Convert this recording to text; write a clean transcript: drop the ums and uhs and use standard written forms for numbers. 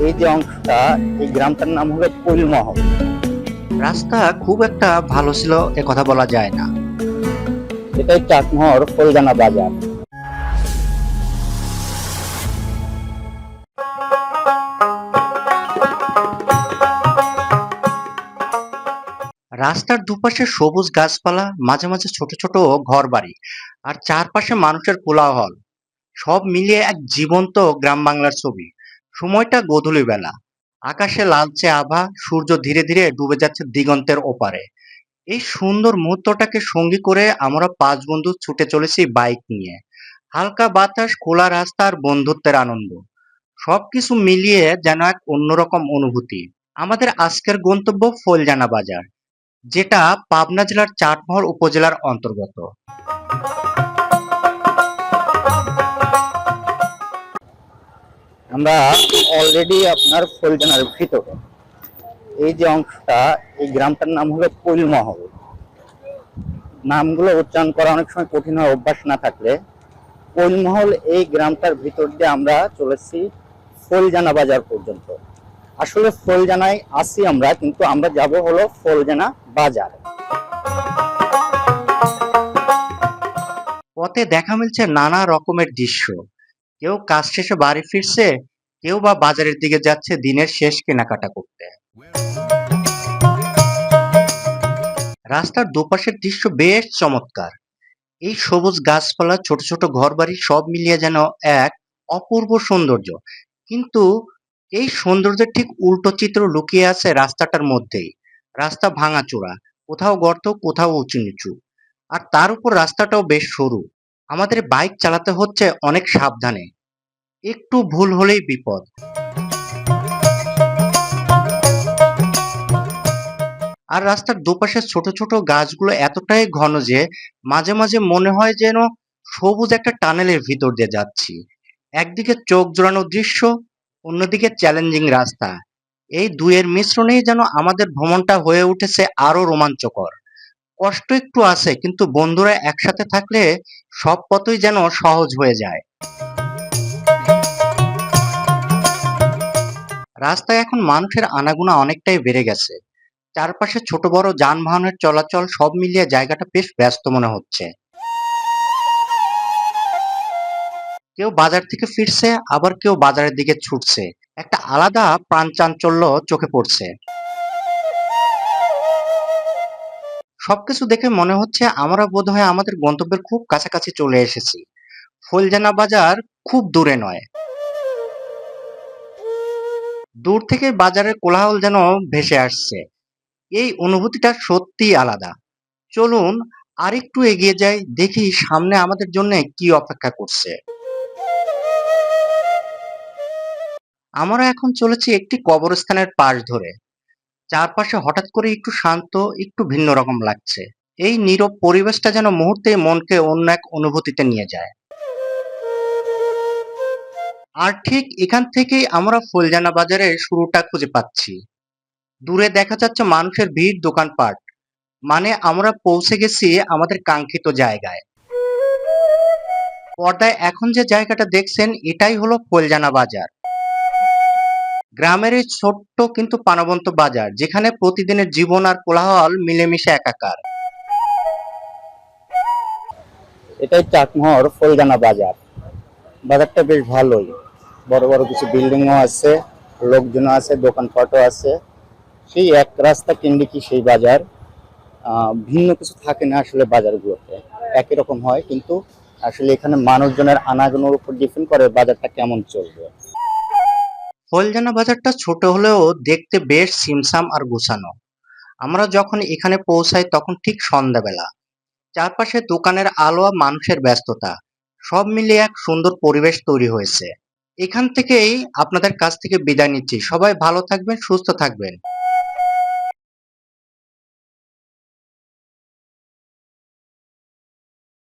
এই যে অংশটা, এই গ্রামটার নাম হলো কৈলমহল। রাস্তা খুব একটা ভালো ছিল এ কথা বলা যায় না। এটাই চাকমহর ফলজানা বাজার। রাস্তার দুপাশে সবুজ গাছপালা, মাঝে মাঝে ছোট ছোট ঘর বাড়ি, আর চারপাশে মানুষের কোলাহল, সব মিলিয়ে এক জীবন্ত গ্রাম বাংলার ছবি। সময়টা গোধূলি বেলা, আকাশে লালচে আভা, সূর্য ধীরে ধীরে ডুবে যাচ্ছে দিগন্তের ওপারে। এই সুন্দর মুহূর্তটাকে সঙ্গী করে আমরা 5 বন্ধু ছুটে চলেছি বাইক নিয়ে। হালকা বাতাস, খোলা রাস্তা আর বন্ধুত্বের আনন্দ, সবকিছু মিলিয়ে যেন এক অন্যরকম অনুভূতি। আমাদের আজকের গন্তব্য ফলজানা বাজার, যেটা পাবনা জেলার চাটমোহর উপজেলার অন্তর্গত। আমরা অলরেডি আপনার ফলজানার ভিতরে। এই যে অংশটা, এই গ্রামটার নাম হলো কৈলমহল। নামগুলো উচ্চারণ করা অনেক সময় কঠিন হয় অভ্যাস না থাকলে। কৈলমহল এই গ্রামটার ভিতর দিয়ে আমরা চলেছি ফলজানা বাজার পর্যন্ত। আসলে ফলজানায় আছি আমরা, কিন্তু আমরা যাব হলো ফলজানা বাজার। পথে দেখা মিলছে নানা রকমের দৃশ্য। কেউ কাজ শেষে বাড়ি ফিরছে, কেউ বা বাজারের দিকে যাচ্ছে দিনের শেষ কেনাকাটা করতে। রাস্তার দুপাশের দৃশ্য বেশ চমৎকার। এই সবুজ গাছপালা, ছোট ছোট ঘরবাড়ি, সব মিলিয়ে যেন এক অপূর্ব সৌন্দর্য। কিন্তু এই সৌন্দর্যের ঠিক উল্টো চিত্র লুকিয়ে আছে রাস্তাটার মধ্যেই। রাস্তা ভাঙাচোরা, কোথাও গর্ত, কোথাও উঁচু নিচু, আর তার উপর রাস্তাটাও বেশ সরু। আমাদের বাইক চালাতে হচ্ছে অনেক সাবধানে, একটু ভুল হলেই বিপদ। আর রাস্তার দুপাশে ছোট ছোট গাছগুলো এতটাই ঘন যে মাঝে মাঝে মনে হয় যেন সবুজ একটা টানেলের ভিতর দিয়ে যাচ্ছি। একদিকে চোখ জোড়ানো দৃশ্য, অন্যদিকে চ্যালেঞ্জিং রাস্তা। এই দুয়ের মিশ্রণেই যেন আমাদের ভ্রমণটা হয়ে উঠেছে আরো রোমাঞ্চকর। কষ্ট একটু আছে, কিন্তু বন্ধুরা একসাথে থাকলে সব পথই যেন সহজ হয়ে যায়। রাস্তায় এখন মানুষের আনাগোনা অনেকটাই বেড়ে গেছে। চারপাশে ছোট বড় যানবাহনের চলাচল, সব মিলিয়ে জায়গাটা বেশ ব্যস্ত মনে হচ্ছে। কেউ বাজার থেকে ফিরছে, আবার কেউ বাজারের দিকে ছুটছে। একটা আলাদা প্রাণচাঞ্চল্য চোখে পড়ছে। সবকিছু দেখে মনে হচ্ছে আমরা বোধহয় আমাদের গন্তব্যের খুব কাছাকাছি চলে এসেছি। ফুলজানা বাজার খুব দূরে নয়। দূর থেকে বাজারের কোলাহল যেন ভেসে আসছে। এই অনুভূতিটা সত্যিই আলাদা। চলুন আরেকটু এগিয়ে যাই, দেখি সামনে আমাদের জন্য কি অপেক্ষা করছে। আমরা এখন চলেছি একটি কবরস্থানের পাশ ধরে। চারপাশে হঠাৎ করে একটু শান্ত, একটু ভিন্ন রকম লাগছে। এই নীরব পরিবেশটা যেন মুহূর্তেই মনকে অন্য এক অনুভূতিতে নিয়ে যায়। আর ঠিক এখান থেকেই আমরা ফুলজানা বাজারের শুরুটা খুঁজে পাচ্ছি। দূরে দেখা যাচ্ছে মানুষের ভিড়, দোকানপাট। মানে আমরা পৌঁছে গেছি আমাদের কাঙ্ক্ষিত জায়গায়। পর্দায় এখন যে জায়গাটা দেখছেন, এটাই হলো ফুলজানা বাজার। গ্রামের এই ছোট্ট কিন্তু প্রাণবন্ত বাজার, যেখানে প্রতিদিনের জীবন আর কোলাহল মিলেমিশে একাকার। এটাই চাকমহর ফলজানা বাজার। বাজারটা বেশ ভালোই, বড় বড় কিছু বিল্ডিংও আছে, লোকজনও আছে, দোকানপাটও আছে। সেই এক রাস্তা কিনলে কি সেই বাজার। ভিন্ন কিছু থাকে না আসলে বাজারগুলোতে, একই রকম হয়, কিন্তু আসলে এখানে মানুষজনের আনাগোনার উপর ডিপেন্ড করে বাজারটা কেমন চলবে। ফুলজানা বাজারটা ছোট হলেও দেখতে বেশ ছিমছাম আর গোছানো। আমরা যখন এখানে পৌঁছাই তখন ঠিক সন্ধ্যাবেলা। চারপাশে দোকানের আলো আর মানুষের ব্যস্ততা, সব মিলিয়ে এক সুন্দর পরিবেশ তৈরি হয়েছে। এখান থেকেই আপনাদের কাছ থেকে বিদায় নিচ্ছি। সবাই ভালো থাকবেন, সুস্থ থাকবেন।